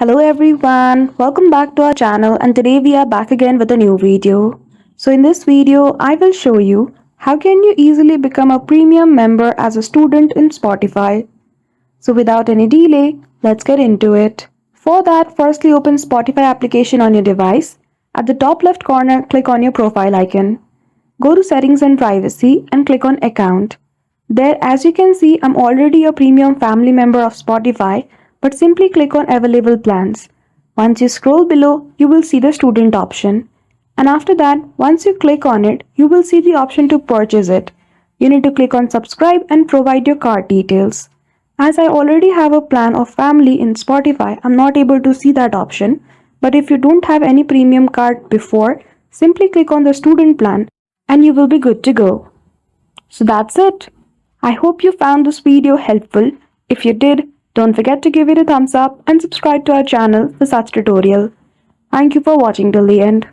Hello everyone, welcome back to our channel and today we are back again with a new video. So in this video, I will show you how can you easily become a premium member as a student in Spotify. So without any delay, let's get into it. For that, firstly open Spotify application on your device. At the top left corner, click on your profile icon. Go to settings and privacy and click on account. There, as you can see, I'm already a premium family member of Spotify, but simply click on available plans. Once you scroll below, you will see the student option. And after that, once you click on it, you will see the option to purchase it. You need to click on subscribe and provide your card details. As I already have a plan of family in Spotify, I'm not able to see that option. But if you don't have any premium card before, simply click on the student plan and you will be good to go. So that's it. I hope you found this video helpful. If you did, don't forget to give it a thumbs up and subscribe to our channel for such tutorial. Thank you for watching till the end.